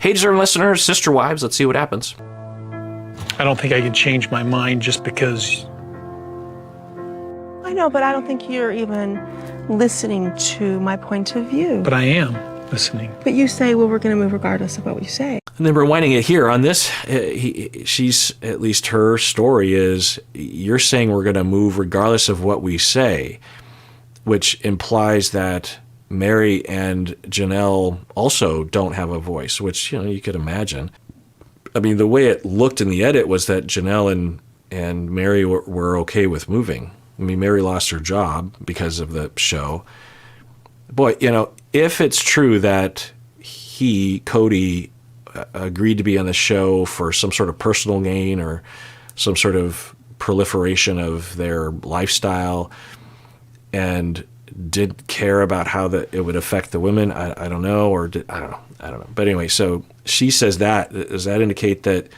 Hey, deserving listeners, sister wives, let's see what happens. I don't think I can change my mind just because. I know, but I don't think you're even listening to my point of view. But I am listening. But you say, well, we're going to move regardless of what you say. And then rewinding it here on this, she's, at least her story is, you're saying we're going to move regardless of what we say, which implies that Mary and Janelle also don't have a voice, which, you could imagine. I mean, the way it looked in the edit was that Janelle and Mary were okay with moving. I mean, Mary lost her job because of the show. Boy, if it's true that Cody, agreed to be on the show for some sort of personal gain or some sort of proliferation of their lifestyle and did care about how it would affect the women, I don't know, I don't know. But anyway, so she says that. Does that indicate that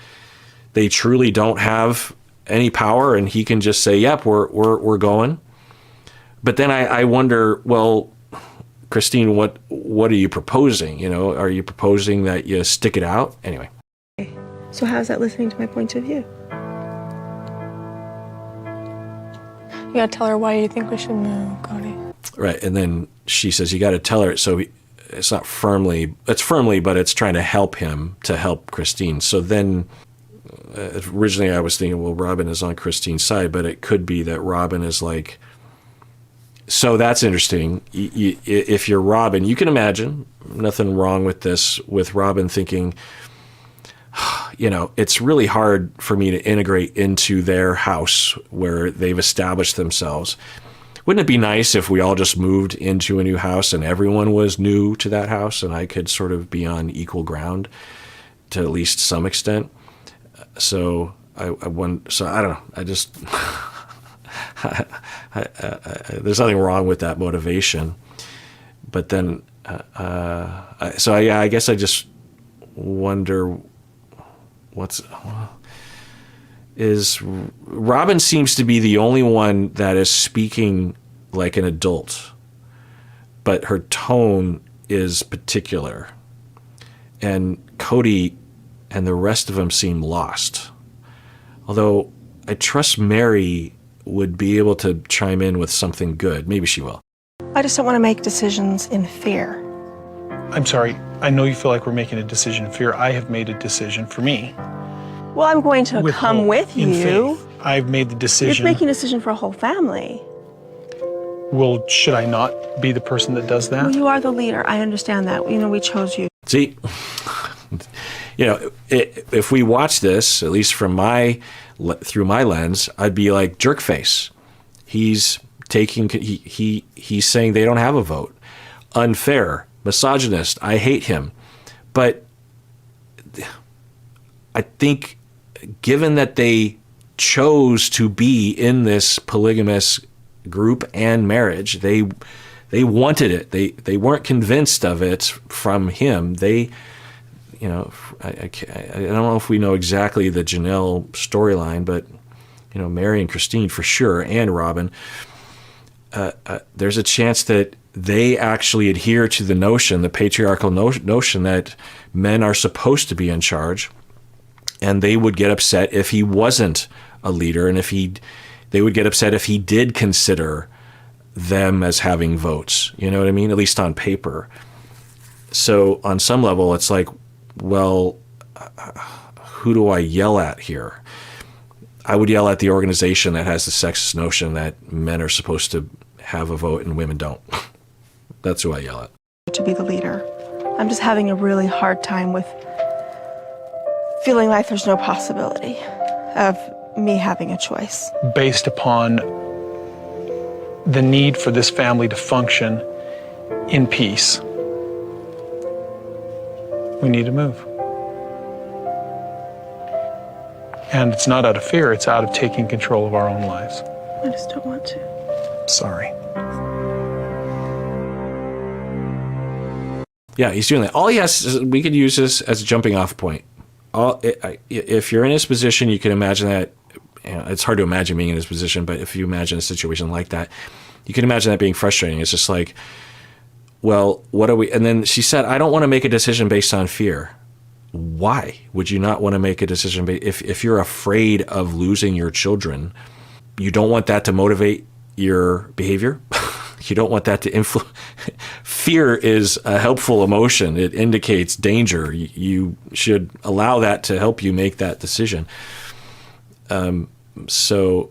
they truly don't have any power and he can just say, yep, we're going? But then I wonder, well, Christine, what are you proposing? Are you proposing that you stick it out? Anyway. So how's that listening to my point of view? You gotta tell her why you think we should move, Cody. Right, and then she says you got to tell her. So it's not firmly, but it's trying to help him to help Christine. So then originally I was thinking, well, Robin is on Christine's side, but it could be that Robin is like, so that's interesting. If you're Robin, you can imagine, nothing wrong with this, with Robin thinking, it's really hard for me to integrate into their house where they've established themselves. Wouldn't it be nice if we all just moved into a new house and everyone was new to that house and I could sort of be on equal ground to at least some extent? So I don't know. I just, there's nothing wrong with that motivation. But then, I guess I just wonder Robin seems to be the only one that is speaking like an adult, but her tone is particular. And Cody and the rest of them seem lost. Although I trust Mary would be able to chime in with something good. Maybe she will. I just don't want to make decisions in fear. I'm sorry. I know you feel like we're making a decision in fear. I have made a decision for me. Well, I'm going to come with you. Faith. I've made the decision. You're making a decision for a whole family. Well, should I not be the person that does that? Well, you are the leader. I understand that. We chose you. See, if we watch this, at least through my lens, I'd be like jerk face. He's saying they don't have a vote. Unfair, misogynist. I hate him. But I think given that they chose to be in this polygamous group and marriage, they wanted it. They weren't convinced of it from him. I don't know if we know exactly the Janelle storyline, but Mary and Christine for sure, and Robin. There's a chance that they actually adhere to the notion, the patriarchal notion that men are supposed to be in charge. And they would get upset if he wasn't a leader, and they would get upset if he did consider them as having votes. You know what I mean? At least on paper. So on some level, it's like, well, who do I yell at here? I would yell at the organization that has the sexist notion that men are supposed to have a vote and women don't. That's who I yell at. To be the leader. I'm just having a really hard time with feeling like there's no possibility of me having a choice. Based upon the need for this family to function in peace, we need to move. And it's not out of fear, it's out of taking control of our own lives. I just don't want to. Sorry. Yeah, he's doing that. All he has is, we could use this as a jumping off point. If you're in his position, you can imagine that, it's hard to imagine being in his position, but if you imagine a situation like that, you can imagine that being frustrating. It's just like, well, what are we? And then she said, I don't want to make a decision based on fear. why would you not want to make a decision? If you're afraid of losing your children, you don't want that to motivate your behavior. You don't want that to influence. Fear is a helpful emotion. It indicates danger. You should allow that to help you make that decision. So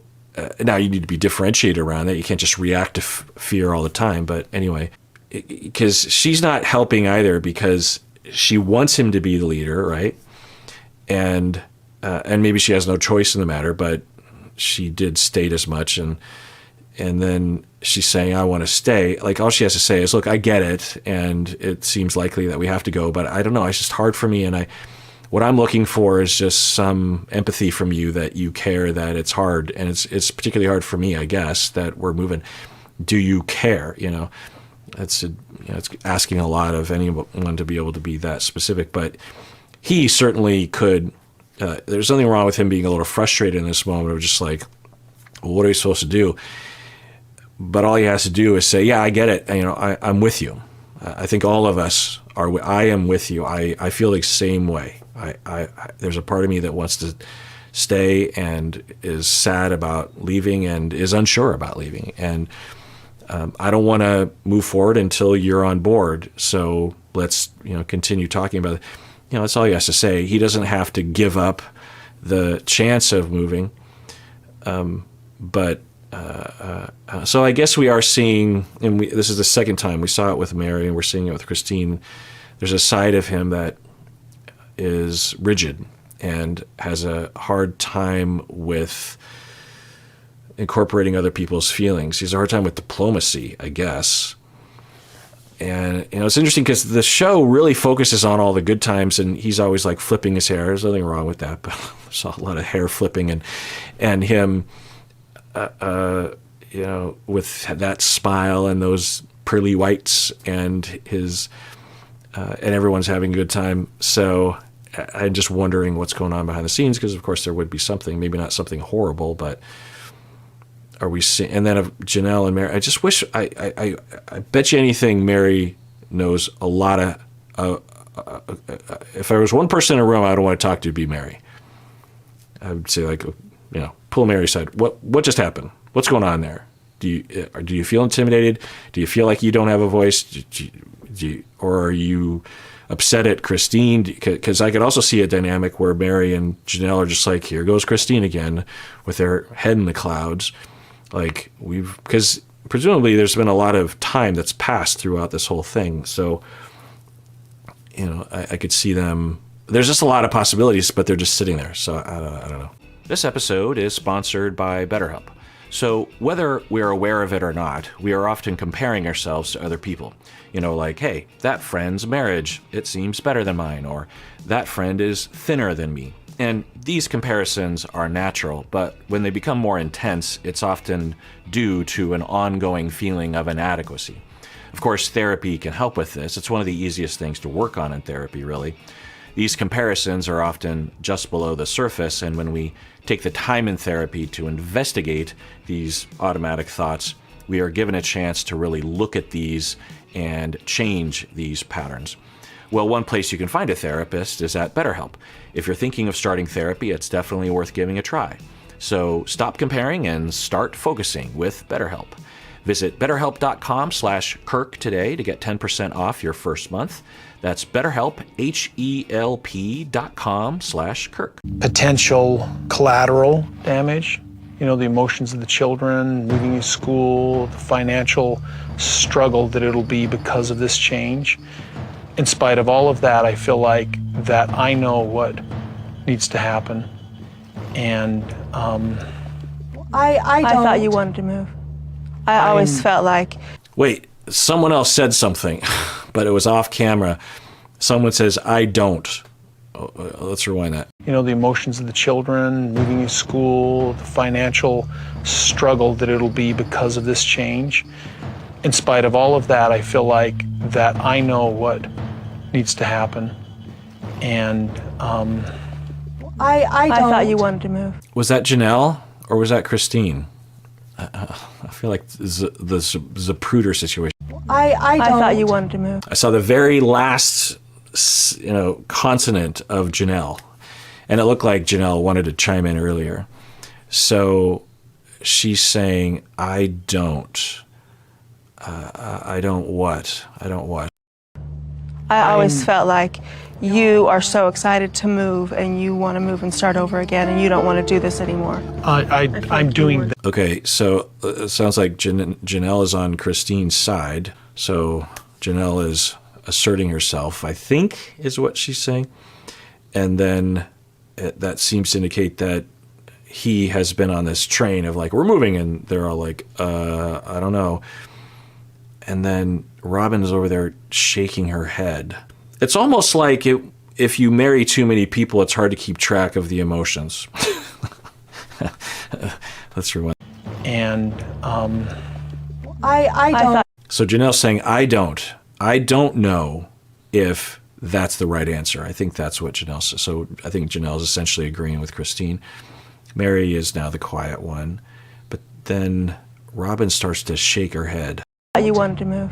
now you need to be differentiated around that. You can't just react to fear all the time. But anyway, because she's not helping either, because she wants him to be the leader, right? And maybe she has no choice in the matter, but she did state as much. And then she's saying, I want to stay. Like, all she has to say is, look, I get it, and it seems likely that we have to go, but I don't know. It's just hard for me, and what I'm looking for is just some empathy from you, that you care that it's hard, and it's particularly hard for me, I guess, that we're moving. Do you care? It's asking a lot of anyone to be able to be that specific, but he certainly could. There's nothing wrong with him being a little frustrated in this moment of just like, well, what are we supposed to do? But all he has to do is say, yeah, I get it. I'm with you. I think all of us are. I am with you. I feel the same way. There's a part of me that wants to stay and is sad about leaving and is unsure about leaving. And I don't want to move forward until you're on board. So let's continue talking about it. That's all he has to say. He doesn't have to give up the chance of moving. So I guess we are seeing, and this is the second time we saw it with Mary, and we're seeing it with Christine. There's a side of him that is rigid and has a hard time with incorporating other people's feelings. He has a hard time with diplomacy, I guess. And it's interesting because the show really focuses on all the good times, and he's always like flipping his hair. There's nothing wrong with that, but there's a lot of hair flipping, and him. With that smile and those pearly whites, and his, and everyone's having a good time. So I'm just wondering what's going on behind the scenes, because of course there would be something, maybe not something horrible, but are we seeing? And then of Janelle and Mary, I just wish, I bet you anything Mary knows a lot of. If there was one person in a room I would want to talk to, it'd be Mary. I would say, like, pull Mary aside. What just happened? What's going on there? Do you feel intimidated? Do you feel like you don't have a voice? Or are you upset at Christine? Because I could also see a dynamic where Mary and Janelle are just like, here goes Christine again, with their head in the clouds. Like, because presumably there's been a lot of time that's passed throughout this whole thing. So, I could see them. There's just a lot of possibilities, but they're just sitting there. So I don't know. This episode is sponsored by BetterHelp. So whether we're aware of it or not, we are often comparing ourselves to other people. Like, hey, that friend's marriage, it seems better than mine, or that friend is thinner than me. And these comparisons are natural, but when they become more intense, it's often due to an ongoing feeling of inadequacy. Of course, therapy can help with this. It's one of the easiest things to work on in therapy, really. These comparisons are often just below the surface, and when we take the time in therapy to investigate these automatic thoughts, we are given a chance to really look at these and change these patterns. Well, one place you can find a therapist is at BetterHelp. If you're thinking of starting therapy, it's definitely worth giving a try. So stop comparing and start focusing with BetterHelp. Visit betterhelp.com/Kirk today to get 10% off your first month. That's BetterHelp, HELP.com/Kirk. Potential collateral damage, the emotions of the children, moving to school, the financial struggle that it'll be because of this change. In spite of all of that, I feel like that I know what needs to happen. And I thought you wanted to move. I always felt like... Wait, someone else said something, but it was off camera. Someone says, I don't. Let's rewind that. The emotions of the children, moving to school, the financial struggle that it'll be because of this change. In spite of all of that, I feel like that I know what needs to happen. And I thought you wanted to move. Was that Janelle or was that Christine? I feel like the Zapruder situation. I thought you wanted to move. I saw the very last consonant of Janelle. And it looked like Janelle wanted to chime in earlier. So she's saying, I don't what? I don't what? I always felt like you are so excited to move and you want to move and start over again and you don't want to do this anymore. I'm doing that. Okay, so it sounds like Janelle is on Christine's side. So Janelle is asserting herself, I think, is what she's saying. And then that seems to indicate that he has been on this train of like, we're moving, and they're all like, I don't know. And then Robin is over there shaking her head. It's almost like if you marry too many people, it's hard to keep track of the emotions. Let's rewind. And I don't. So Janelle's saying, I don't know if that's the right answer. I think that's what Janelle says. So I think Janelle is essentially agreeing with Christine. Mary is now the quiet one. But then Robin starts to shake her head. You wanted to move.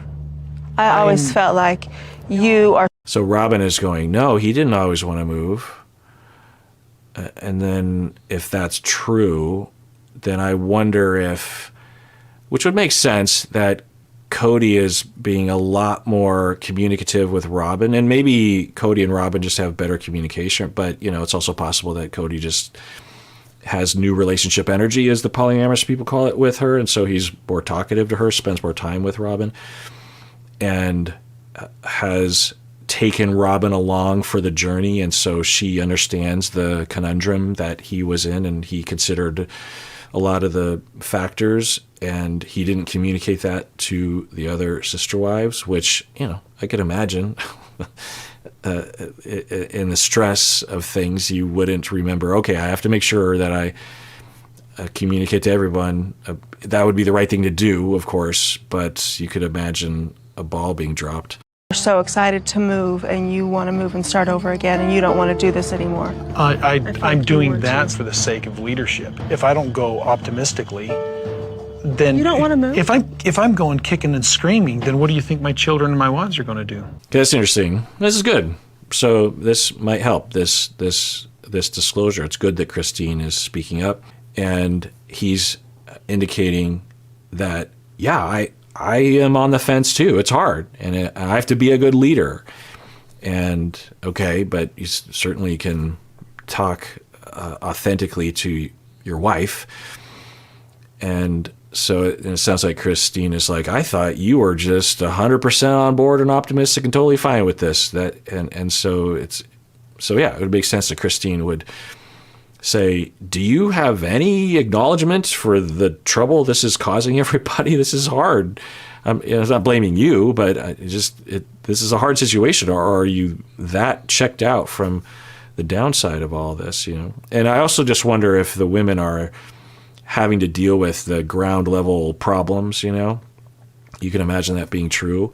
I always felt like you are. So Robin is going, no, he didn't always want to move. And then if that's true, then I wonder if, which would make sense, that Cody is being a lot more communicative with Robin, and maybe Cody and Robin just have better communication, but it's also possible that Cody just has new relationship energy, as the polyamorous people call it, with her, and so he's more talkative to her, spends more time with Robin, and has taken Robin along for the journey, and so she understands the conundrum that he was in, and he considered a lot of the factors, and he didn't communicate that to the other sister wives, which, I could imagine in the stress of things, you wouldn't remember, okay, I have to make sure that I communicate to everyone. That would be the right thing to do, of course, but you could imagine a ball being dropped. You're so excited to move and you want to move and start over again and you don't want to do this anymore. I'm doing that for the sake of leadership. If I don't go optimistically, then You don't want to move? If I'm going kicking and screaming, then what do you think my children and my wives are going to do? That's interesting. This is good. So this might help, this disclosure. It's good that Christine is speaking up, and he's indicating that, yeah, I am on the fence too. It's hard, and I have to be a good leader. And okay, but you certainly can talk authentically to your wife. And so it sounds like Christine is like, I thought you were just 100% on board and optimistic and totally fine with this. So yeah, it would make sense that Christine would say, do you have any acknowledgement for the trouble this is causing everybody? This is hard. It's not blaming you, but this is a hard situation. Or are you that checked out from the downside of all this? And I also just wonder if the women are having to deal with the ground level problems. You can imagine that being true,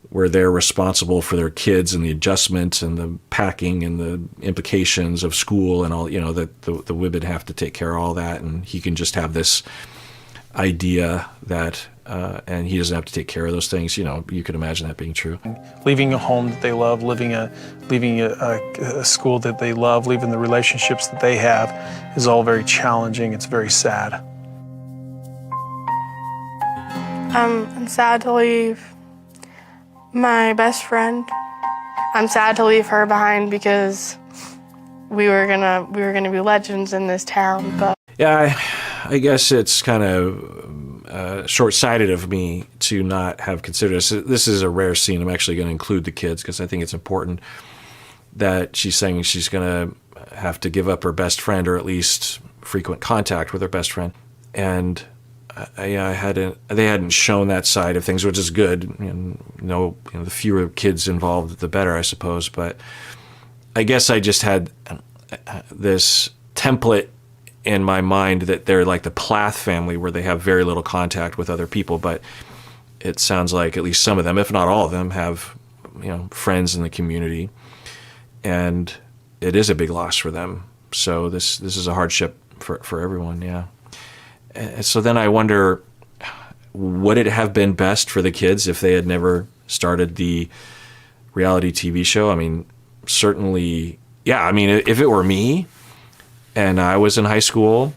where they're responsible for their kids and the adjustment and the packing and the implications of school and all, that the women have to take care of all that. And he can just have this idea that, and he doesn't have to take care of those things. You could imagine that being true. Leaving a home that they love, leaving a school that they love, leaving the relationships that they have is all very challenging. It's very sad. I'm sad to leave my best friend. I'm sad to leave her behind because we were gonna be legends in this town. But yeah, I guess it's kind of short-sighted of me to not have considered this. This is a rare scene. I'm actually going to include the kids because I think it's important that she's saying she's going to have to give up her best friend, or at least frequent contact with her best friend. And they hadn't shown that side of things, which is good. The fewer kids involved, the better, I suppose. But I guess I just had this template in my mind that they're like the Plath family, where they have very little contact with other people. But it sounds like at least some of them, if not all of them, have friends in the community, and it is a big loss for them. So this is a hardship for everyone. Yeah. And so then I wonder, would it have been best for the kids if they had never started the reality TV show. I mean, certainly, yeah. I mean, if it were me and I was in high school,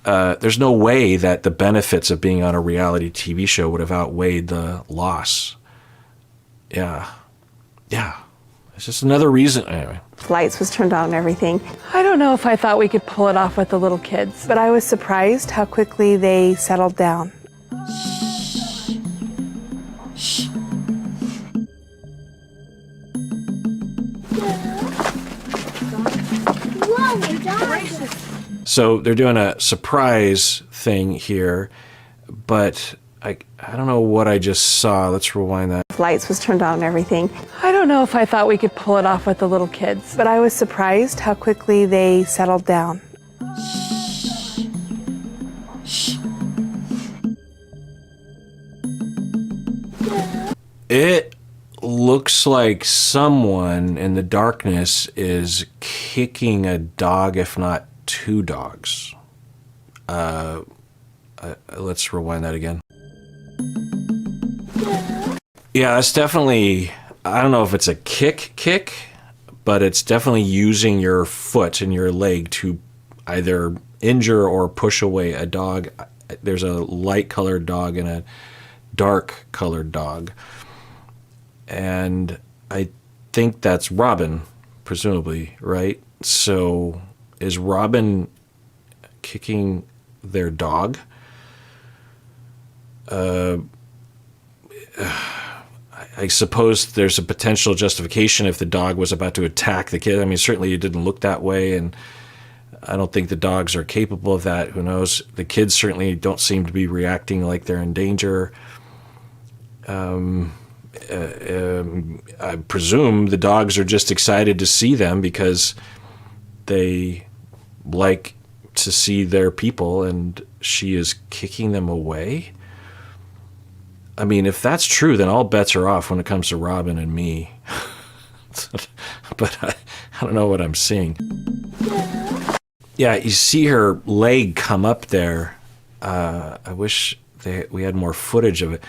there's no way that the benefits of being on a reality TV show would have outweighed the loss. Yeah. Yeah. It's just another reason. Anyway. Lights was turned on and everything. I don't know if I thought we could pull it off with the little kids. But I was surprised how quickly they settled down. So they're doing a surprise thing here, but I don't know what I just saw. Let's rewind that. Lights was turned on and everything. I don't know if I thought we could pull it off with the little kids. But I was surprised how quickly they settled down. It looks like someone in the darkness is kicking a dog, if not two dogs. Let's rewind that again. Yeah, it's definitely, I don't know if it's a kick, but it's definitely using your foot and your leg to either injure or push away a dog. There's a light-colored dog and a dark-colored dog. And I think that's Robin, presumably, right? So is Robin kicking their dog? I suppose there's a potential justification if the dog was about to attack the kid. I mean, certainly it didn't look that way, and I don't think the dogs are capable of that. Who knows? The kids certainly don't seem to be reacting like they're in danger. I presume the dogs are just excited to see them because they like to see their people, and she is kicking them away. I mean, if that's true, then all bets are off when it comes to Robin and me. But I don't know what I'm seeing. Yeah, you see her leg come up there. I wish we had more footage of it.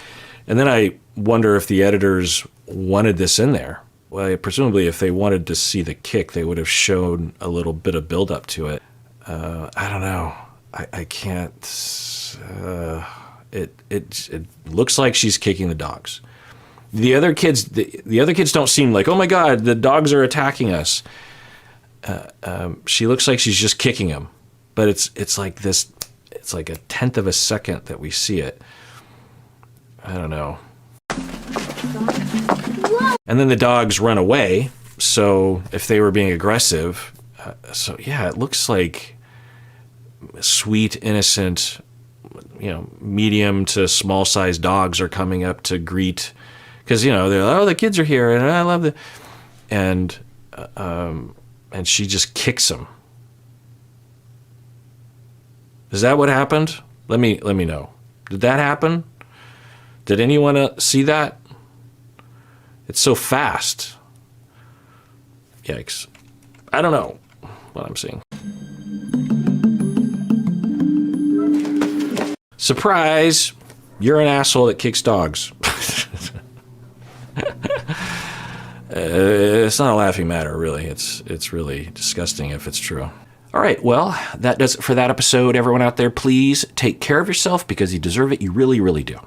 And then I wonder if the editors wanted this in there. Well, presumably if they wanted to see the kick, they would have shown a little bit of build-up to it. I don't know. I can't... It looks like she's kicking the dogs. The other kids don't seem like, oh my God, the dogs are attacking us. She looks like she's just kicking them, but it's like this. It's like a tenth of a second that we see it. I don't know. And then the dogs run away. So if they were being aggressive, so yeah, it looks like sweet, innocent, medium to small sized dogs are coming up to greet, because they're like, oh, the kids are here and I love the, and she just kicks them. Is that what happened? Let me know. Did that happen? Did anyone see that? It's so fast. Yikes. I don't know what I'm seeing. Surprise! You're an asshole that kicks dogs. It's not a laughing matter, really. It's really disgusting if it's true. All right, well, that does it for that episode. Everyone out there, please take care of yourself because you deserve it. You really, really do.